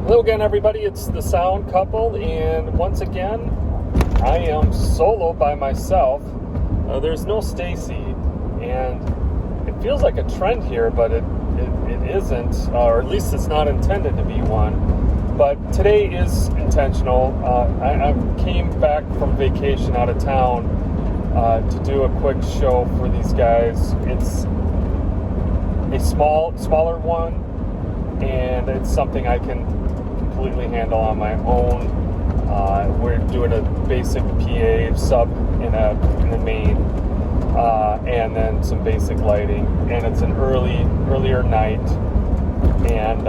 Hello again, everybody. It's the Sound Couple, and once again, I am solo by myself. There's no Stacy, and it feels like a trend here, but it isn't, or at least it's not intended to be one. But today is intentional. I came back from vacation out of town to do a quick show for these guys. It's a smaller one, and it's something I can completely handle on my own. We're doing a basic PA sub in a main, and then some basic lighting, and it's an earlier night, and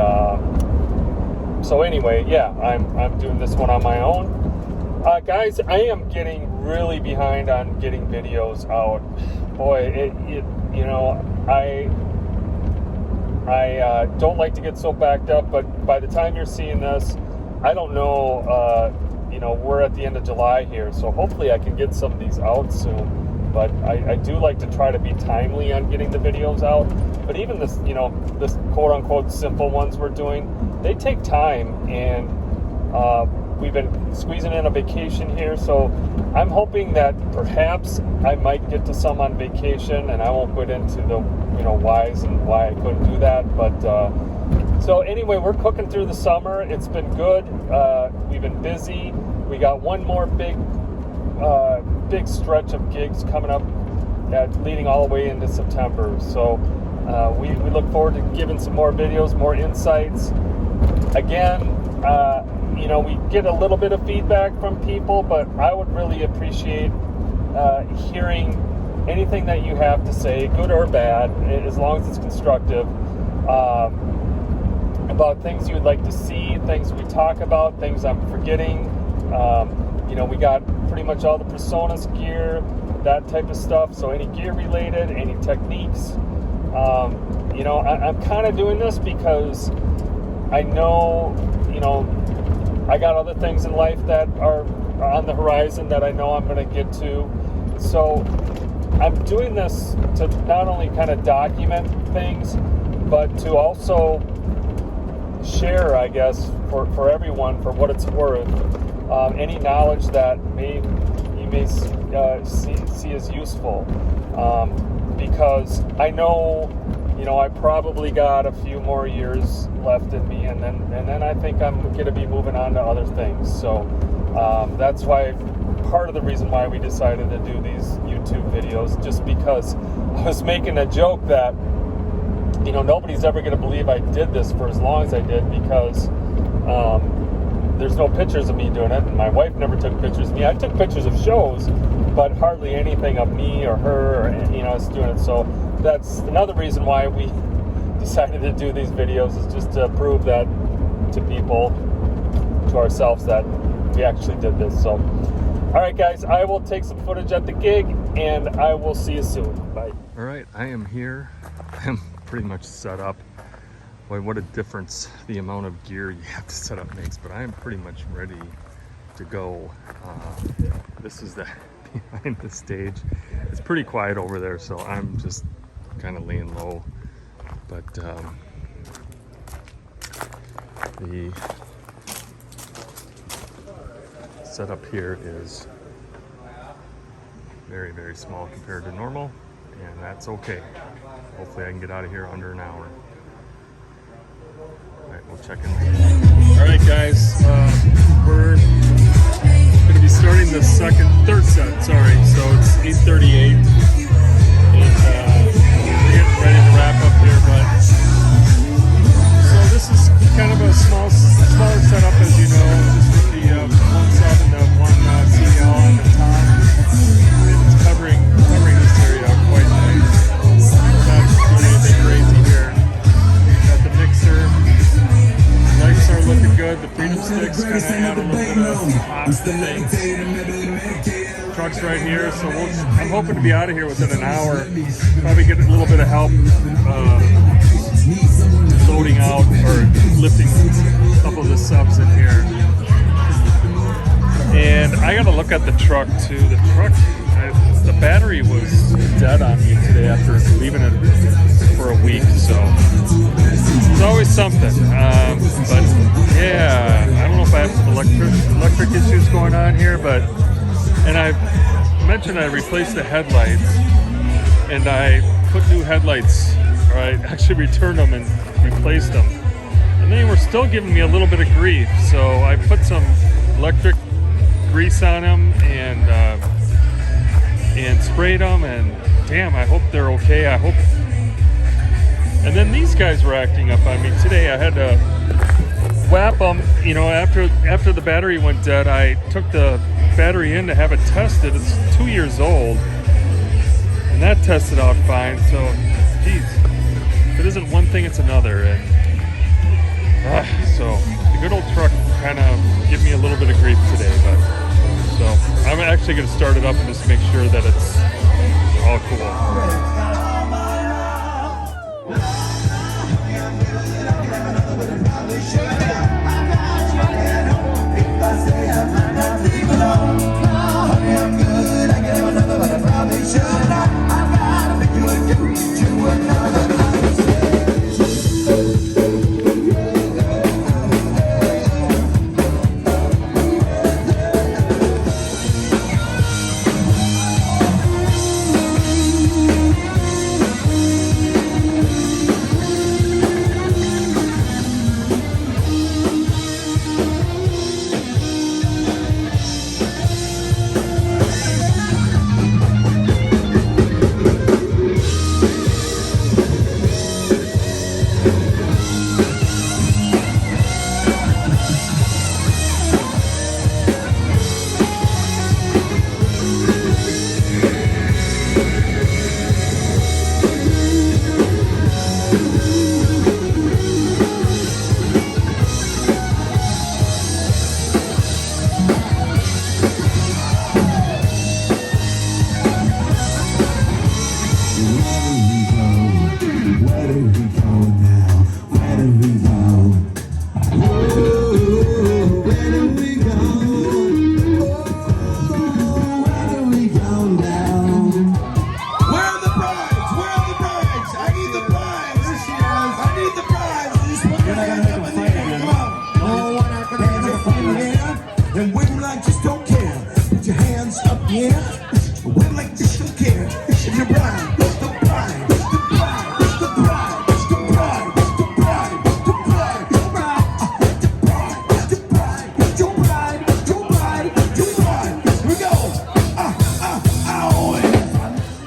so anyway, yeah, I'm doing this one on my own. Guys, I am getting really behind on getting videos out. Boy, I don't like to get so backed up, but by the time you're seeing this, I don't know, we're at the end of July here, so hopefully I can get some of these out soon. But I do like to try to be timely on getting the videos out. But even this quote-unquote simple ones we're doing, they take time, and we've been squeezing in a vacation here, so I'm hoping that perhaps I might get to some on vacation, and I won't get into the whys and why I couldn't do that. But so anyway, we're cooking through the summer. It's been good. We've been busy. We got one more big stretch of gigs coming up, leading all the way into September. So we look forward to giving some more videos, more insights. Again, we get a little bit of feedback from people, but I would really appreciate hearing anything that you have to say, good or bad, as long as it's constructive, about things you would like to see, things we talk about, things I'm forgetting. We got pretty much all the Personas gear, that type of stuff. So any gear related, any techniques. I'm kind of doing this because I know, I got other things in life that are on the horizon that I know I'm going to get to. So I'm doing this to not only kind of document things, but to also share, I guess, for everyone, for what it's worth, any knowledge that you may see as useful. Because I know, I probably got a few more years left in me, and then I think I'm going to be moving on to other things. So that's why, part of the reason why we decided to do these YouTube videos, just because I was making a joke that, nobody's ever going to believe I did this for as long as I did, because there's no pictures of me doing it, and my wife never took pictures of me. I took pictures of shows, but hardly anything of me or her, or us doing it. So that's another reason why we decided to do these videos, is just to prove that to people, to ourselves, that we actually did this. So, all right, guys, I will take some footage at the gig, and I will see you soon. Bye. All right, I am here. I'm pretty much set up. Boy, what a difference the amount of gear you have to set up makes, but I am pretty much ready to go. This is the behind the stage. It's pretty quiet over there, so I'm just kind of laying low. But the setup here is very, very small compared to normal, and that's okay. Hopefully I can get out of here under an hour. All right, we'll check in. All right, guys, we're going to be starting the third set, sorry. So it's 8:38, and we're getting ready to wrap up here, but so this is kind of a smaller setup, as you know, just with the one sub and the one CL on the top. It's covering this area quite nice. We're not doing anything crazy here. Got the mixer. Lights are looking good. The Freedom Sticks kind of add a little bit of pop to things. Truck's right here, so I'm hoping to be out of here within an hour. Probably get a little bit of help loading out or lifting a couple of the subs in here. And I got to look at the truck too. The truck, the battery was dead on me today after leaving it for a week, so it's always something. But yeah, going on here, and I mentioned I replaced the headlights, and I put new headlights, or I actually returned them and replaced them. And they were still giving me a little bit of grief, so I put some electric grease on them and sprayed them, and damn, I hope they're okay. I hope. And then these guys were acting up on me today. I had to whap them, you know, after the battery went dead. I took the battery in to have it tested. It's 2 years old, and that tested out fine. So, geez, if it isn't one thing, it's another. And so the good old truck kind of gave me a little bit of grief today, but so I'm actually going to start it up and just make sure that it's all cool.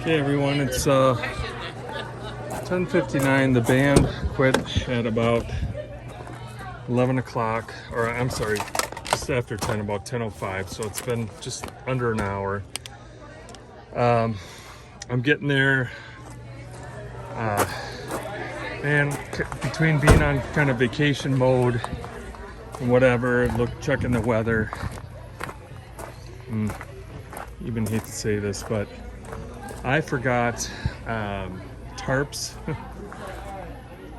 Hey everyone, it's 10:59. The band quit at about 11 o'clock, or I'm sorry, just after 10, about 10:05. So it's been just under an hour. I'm getting there. And between being on kind of vacation mode and whatever, checking the weather. Even hate to say this, but I forgot tarps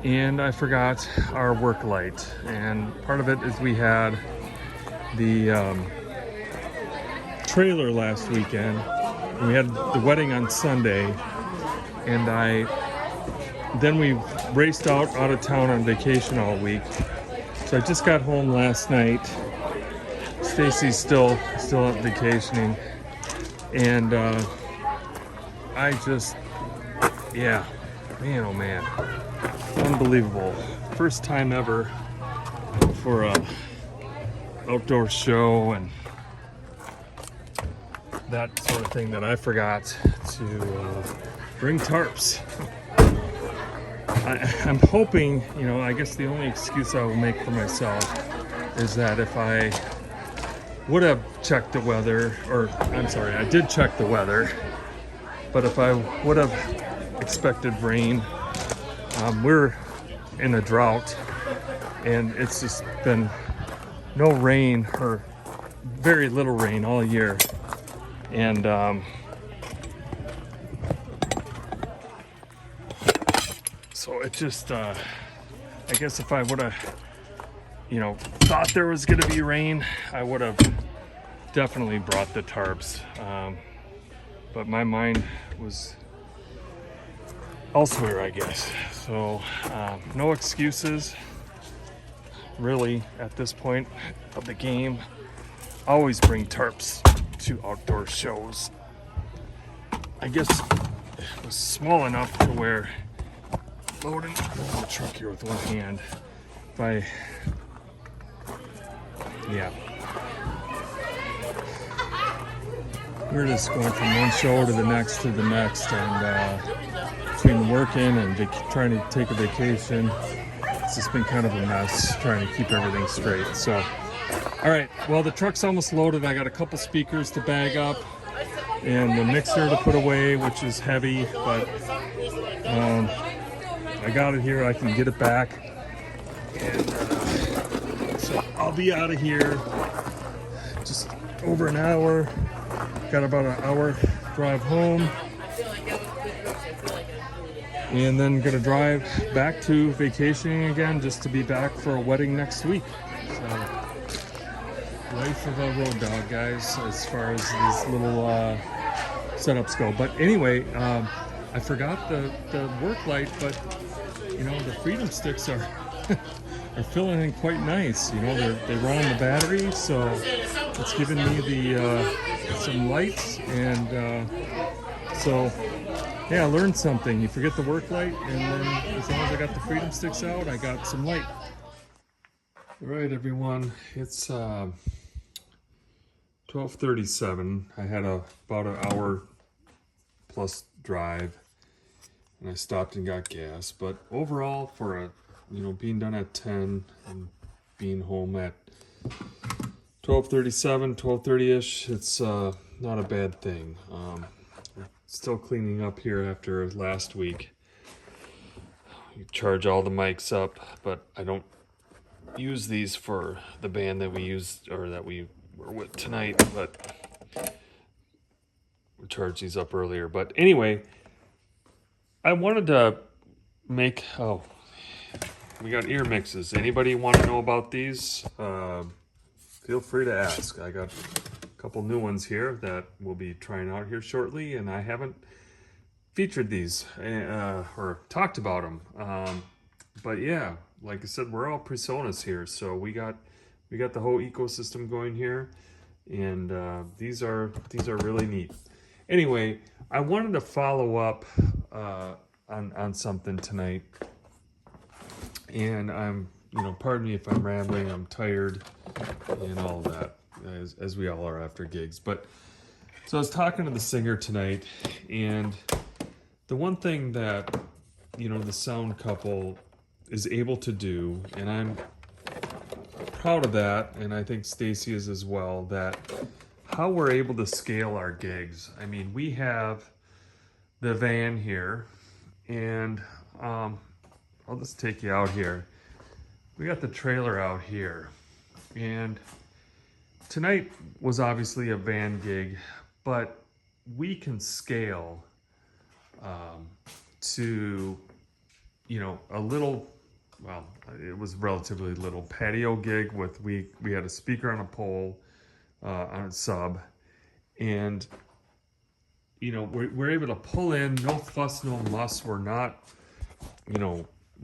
and I forgot our work light. And part of it is we had the trailer last weekend. And we had the wedding on Sunday, and then we raced out of town on vacation all week. So I just got home last night. Stacy's still out vacationing, and man, oh man, unbelievable. First time ever for a outdoor show and that sort of thing that I forgot to bring tarps. I'm hoping, I guess the only excuse I will make for myself is that if I would have checked the weather, I did check the weather, but if I would have expected rain, we're in a drought, and it's just been no rain or very little rain all year. And so it just, I guess if I would have, thought there was going to be rain, I would have definitely brought the tarps. But my mind was elsewhere, I guess. So no excuses really at this point of the game. always bring tarps to outdoor shows. I guess it was small enough to where loading the truck here with one hand. Yeah. We're just going from one show to the next, and between working and trying to take a vacation, it's just been kind of a mess trying to keep everything straight. So, all right, well, the truck's almost loaded. I got a couple speakers to bag up and the mixer to put away, which is heavy, but I got it here. I can get it back, and so I'll be out of here just over an hour. Got about an hour drive home, and then gonna drive back to vacationing again, just to be back for a wedding next week. So, life of a road dog, guys, as far as these little setups go. But anyway, I forgot the work light, but you know, the Freedom Sticks are are filling in quite nice. You know, they run on the battery, so it's giving me the some lights, and so yeah, I learned something. You forget the work light, and then as long as I got the Freedom Sticks out, I got some light. All right, everyone, it's 12:37. I had about an hour plus drive, and I stopped and got gas. But overall, for being done at 10 and being home at 12:37, 12:30-ish, it's not a bad thing. Still cleaning up here after last week. You charge all the mics up, but I don't use these for the band that we used, or that we were with tonight, but we charged these up earlier. But anyway, I wanted to make, we got ear mixes. Anybody want to know about these? Feel free to ask. I got a couple new ones here that we'll be trying out here shortly, and I haven't featured these or talked about them. But yeah, like I said, we're all personas here, so we got the whole ecosystem going here, and these are really neat. Anyway, I wanted to follow up on something tonight, and I'm, pardon me if I'm rambling. I'm tired and all that, as we all are after gigs. But so I was talking to the singer tonight, and the one thing that the sound couple is able to do, and I'm proud of that, and I think Stacy is as well, that how we're able to scale our gigs. I mean, we have the van here, and I'll just take you out here. We got the trailer out here, and tonight was obviously a van gig, but we can scale to a little, well, it was relatively little patio gig with, we had a speaker on a pole on a sub, and we're able to pull in, no fuss, no muss. We're not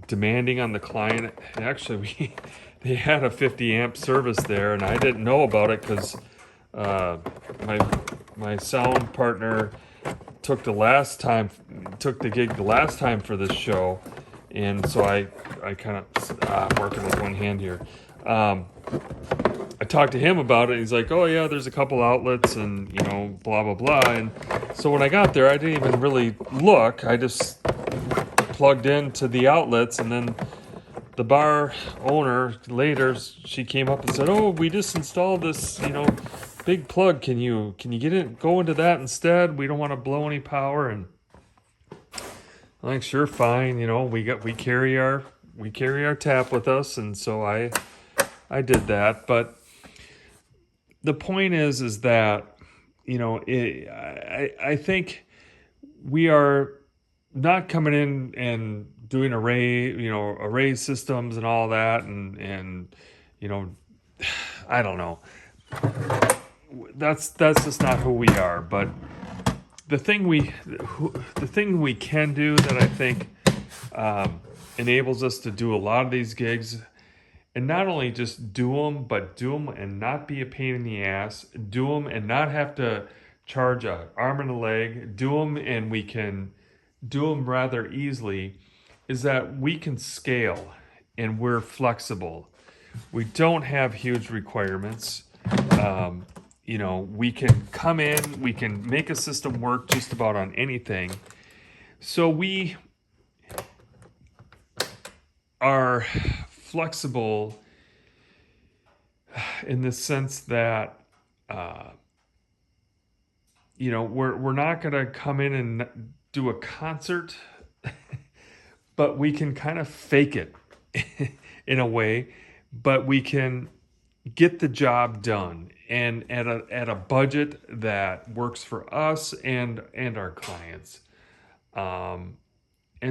demanding on the client. And actually, they had a 50 amp service there, and I didn't know about it because my sound partner took the gig the last time for this show, and so I kind of, I'm working with one hand here. I talked to him about it. He's like, oh yeah, there's a couple outlets, and blah blah blah. And so when I got there, I didn't even really look. I just plugged into the outlets, and then the bar owner later, she came up and said, oh, we just installed this big plug. Can you go into that instead? We don't want to blow any power. And I'm like, sure, fine. We carry our tap with us, and so I did that. But the point is that I think we are not coming in and doing array systems and all that, and I don't know. That's just not who we are. But the thing we can do that I think enables us to do a lot of these gigs And not only just do them, but do them and not be a pain in the ass. Do them and not have to charge an arm and a leg. Do them and we can do them rather easily. Is that we can scale and we're flexible. We don't have huge requirements. We can come in, we can make a system work just about on anything. So we are flexible in the sense that, we're not going to come in and do a concert, but we can kind of fake it in a way, but we can get the job done and at a budget that works for us and our clients. And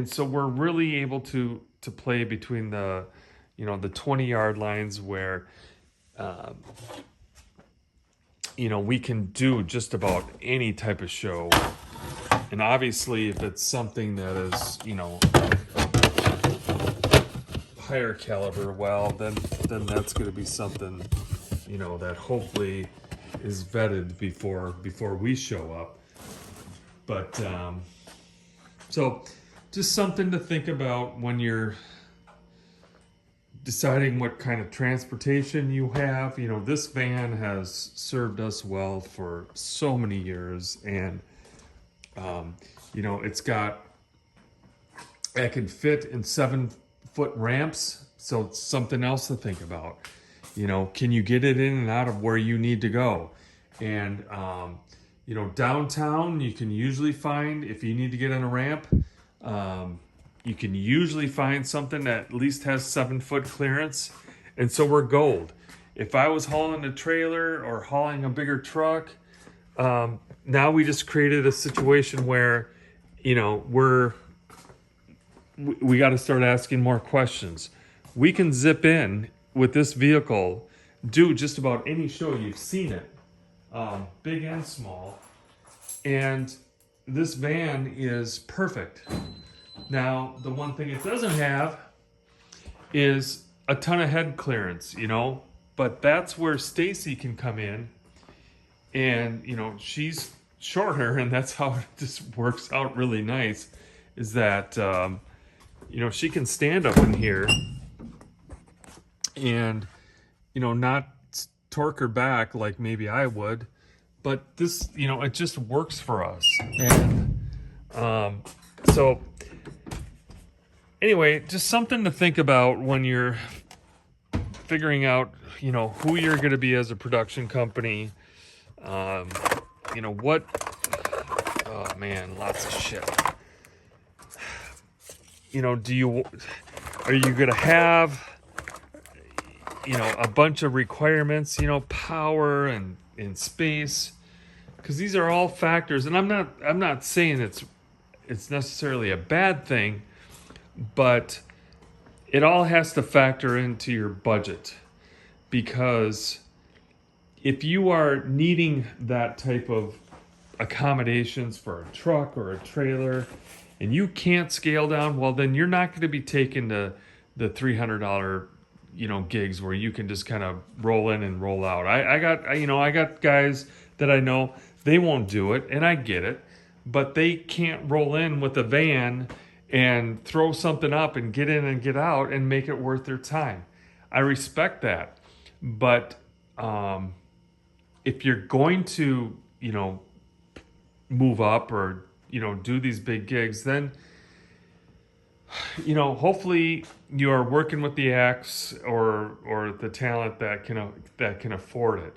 so we're really able to play between the 20-yard lines where we can do just about any type of show. And obviously if it's something that is higher caliber, well then that's going to be something that hopefully is vetted before we show up. But so just something to think about when you're deciding what kind of transportation you have. This van has served us well for so many years, and it can fit in 7-foot ramps, so it's something else to think about. Can you get it in and out of where you need to go? And downtown you can usually find, if you need to get on a ramp, you can usually find something that at least has 7-foot clearance. And so we're gold. If I was hauling a trailer or hauling a bigger truck, now we just created a situation where, we got to start asking more questions. We can zip in with this vehicle, do just about any show. You've seen it, big and small. And this van is perfect. Now, the one thing it doesn't have is a ton of head clearance, but that's where Stacy can come in. And, she's shorter, and that's how it just works out really nice, is that, she can stand up in here and, not torque her back like maybe I would, but this, it just works for us. And so anyway, just something to think about when you're figuring out, who you're going to be as a production company. What, oh man, lots of shit. Are you going to have, a bunch of requirements, power and space, because these are all factors. And I'm not saying it's necessarily a bad thing, but it all has to factor into your budget, because if you are needing that type of accommodations for a truck or a trailer and you can't scale down, well, then you're not going to be taking the $300 gigs where you can just kind of roll in and roll out. I got guys that I know, they won't do it, and I get it, but they can't roll in with a van and throw something up and get in and get out and make it worth their time. I respect that. But if you're going to, move up or, do these big gigs, then, hopefully you are working with the acts or the talent that can afford it.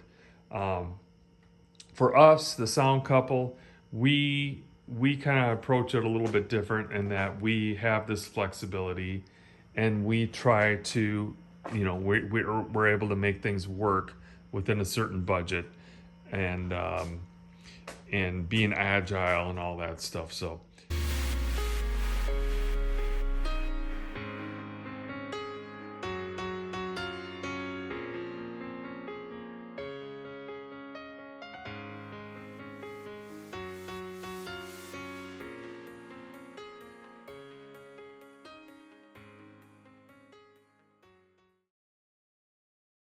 For us, the Sound Couple, we kind of approach it a little bit different in that we have this flexibility, and we try to, we're able to make things work within a certain budget, and being agile and all that stuff. So